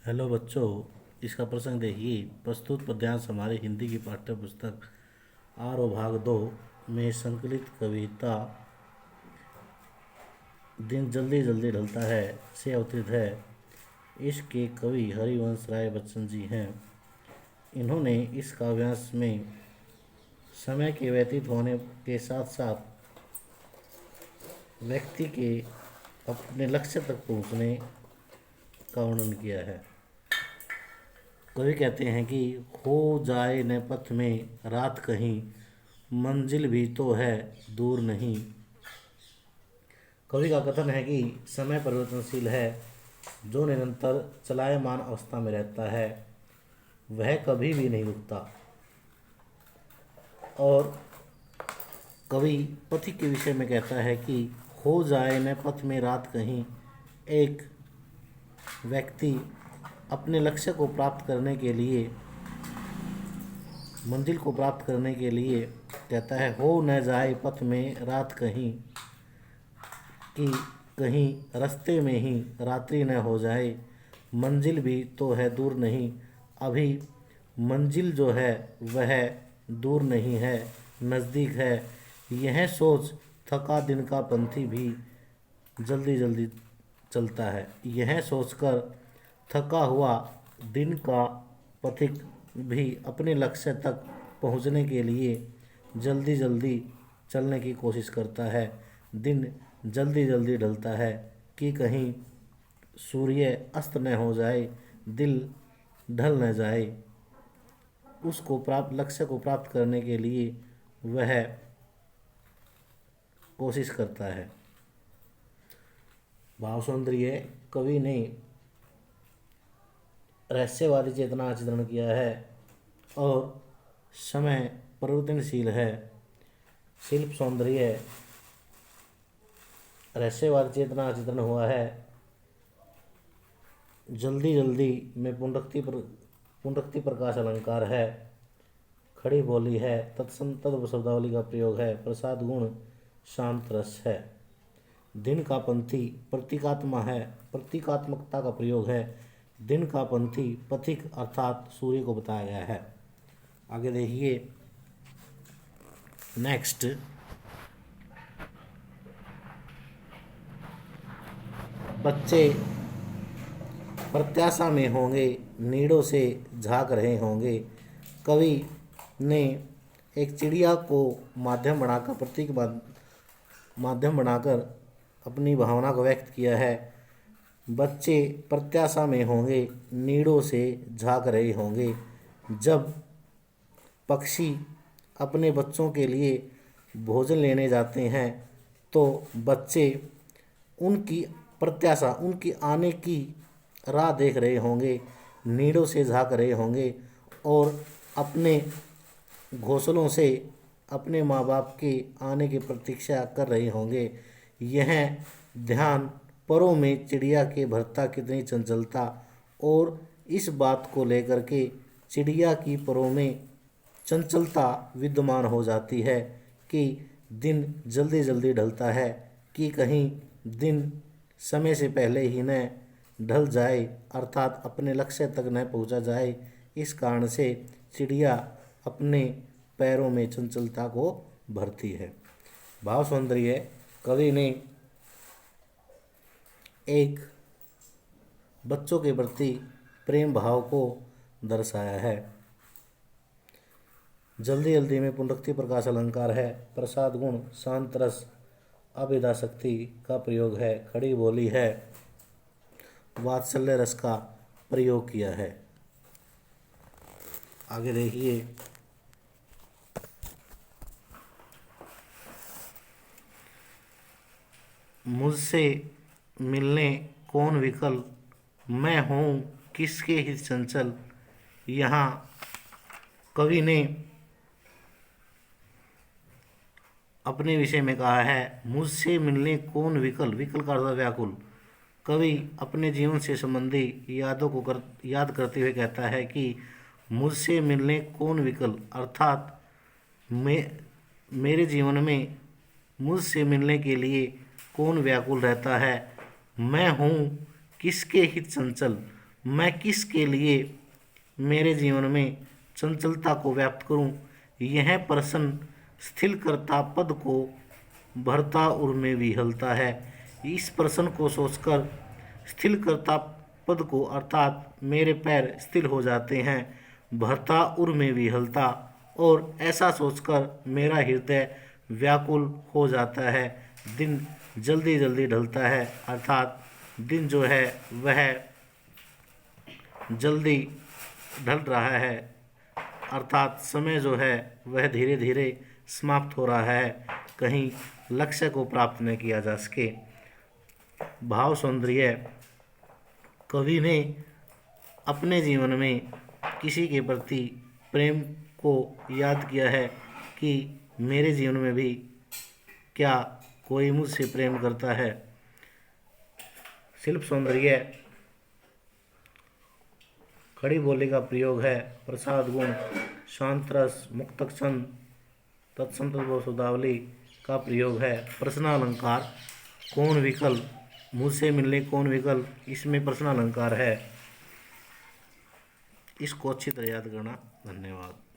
Hello बच्चों, इसका प्रसंग देखिए। प्रस्तुत पद्यांश हमारी हिंदी की पाठ्य पुस्तक आरो भाग 2 में संकलित कविता दिन जल्दी जल्दी ढलता है से अवतरित है। इसके कवि हरिवंश राय बच्चन जी हैं। इन्होंने इस काव्यांश में समय के व्यतीत होने के साथ साथ व्यक्ति के अपने लक्ष्य तक पहुंचने का वर्णन किया है। कवि कहते हैं कि हो जाए न पथ में रात कहीं, मंजिल भी तो है दूर नहीं। कवि का कथन है कि समय परिवर्तनशील है। जो निरंतर चलायमान अवस्था में रहता है वह कभी भी नहीं रुकता। और कवि पथिक के विषय में कहता है कि हो जाए न पथ में रात कहीं, एक व्यक्ति अपने लक्ष्य को प्राप्त करने के लिए, मंजिल को प्राप्त करने के लिए कहता है हो न जाए पथ में रात कहीं, कि कहीं रास्ते में ही रात्रि न हो जाए। मंजिल भी तो है दूर नहीं, अभी मंजिल जो है वह दूर नहीं है, नज़दीक है। यह सोच थका दिन का पंथी भी जल्दी जल्दी चलता है। यह सोचकर थका हुआ दिन का पथिक भी अपने लक्ष्य तक पहुंचने के लिए जल्दी जल्दी चलने की कोशिश करता है। दिन जल्दी जल्दी ढलता है कि कहीं सूर्य अस्त न हो जाए, दिल ढल न जाए। उसको प्राप्त लक्ष्य को प्राप्त करने के लिए वह कोशिश करता है। भाव सौंदर्य कवि ने रहस्यवादी चेतना का चित्रण किया है और समय परिवर्तनशील है। शिल्प सौंदर्य रहस्यवादी चेतना का चित्रण हुआ है। जल्दी जल्दी में पुनरुक्ति प्रकाश अलंकार है। खड़ी बोली है। तत्सम तद शब्दावली का प्रयोग है। प्रसाद गुण शांत रस है। दिन का पंथी प्रतीकात्मा है, प्रतीकात्मकता का प्रयोग है। दिन का पंथी पथिक अर्थात सूर्य को बताया गया है। आगे देखिए नेक्स्ट। बच्चे प्रत्याशा में होंगे, नीड़ों से झांक रहे होंगे। कवि ने एक चिड़िया को माध्यम बनाकर, प्रतीक माध्यम बनाकर अपनी भावना को व्यक्त किया है। बच्चे प्रत्याशा में होंगे, नीड़ों से झांक रहे होंगे। जब पक्षी अपने बच्चों के लिए भोजन लेने जाते हैं तो बच्चे उनकी प्रत्याशा, उनकी आने की राह देख रहे होंगे, नीड़ों से झांक रहे होंगे और अपने घोंसलों से अपने माँ बाप के आने की प्रतीक्षा कर रहे होंगे। यह ध्यान परों में चिड़िया के भरता कितनी चंचलता, और इस बात को लेकर के चिड़िया की परों में चंचलता विद्यमान हो जाती है कि दिन जल्दी जल्दी ढलता है, कि कहीं दिन समय से पहले ही न ढल जाए, अर्थात अपने लक्ष्य तक न पहुंचा जाए। इस कारण से चिड़िया अपने पैरों में चंचलता को भरती है। भाव सौंदर्य कवि ने एक बच्चों के प्रति प्रेम भाव को दर्शाया है। जल्दी जल्दी में पुनरुक्ति प्रकाश अलंकार है। प्रसाद गुण शांत रस अभिधा शक्ति का प्रयोग है। खड़ी बोली है। वात्सल्य रस का प्रयोग किया है। आगे देखिए मुझसे मिलने कौन विकल, मैं हूँ किसके हित चंचल। यहाँ कवि ने अपने विषय में कहा है मुझसे मिलने कौन विकल, विकल का अर्थ व्याकुल। कवि अपने जीवन से संबंधी यादों को याद करते हुए कहता है कि मुझसे मिलने कौन विकल, अर्थात मेरे जीवन में मुझसे मिलने के लिए कौन व्याकुल रहता है। मैं हूँ किसके हित चंचल, मैं किसके लिए मेरे जीवन में चंचलता को व्याप्त करूं? यह प्रश्न स्थिरकर्ता पद को भरता उर में विहलता है। इस प्रश्न को सोचकर स्थिरकर्ता पद को अर्थात मेरे पैर स्थिर हो जाते हैं, भरता उर में विहलता, और ऐसा सोचकर मेरा हृदय व्याकुल हो जाता है। दिन जल्दी जल्दी ढलता है, अर्थात दिन जो है वह जल्दी ढल रहा है, अर्थात समय जो है वह धीरे धीरे समाप्त हो रहा है, कहीं लक्ष्य को प्राप्त न किया जा सके। भाव सौंदर्य। कवि ने अपने जीवन में किसी के प्रति प्रेम को याद किया है कि मेरे जीवन में भी क्या कोई मुझसे प्रेम करता है। शिल्प सौंदर्य। खड़ी बोली का प्रयोग है। प्रसाद गुण, शांत रस, मुक्तक छंद, तत्सम शब्दावली का प्रयोग है। प्रश्नालंकार। कौन विकल्प, मुझसे मिलने कौन विकल्प, इसमें प्रश्नालंकार है। इसको अच्छी तरह याद करना। धन्यवाद।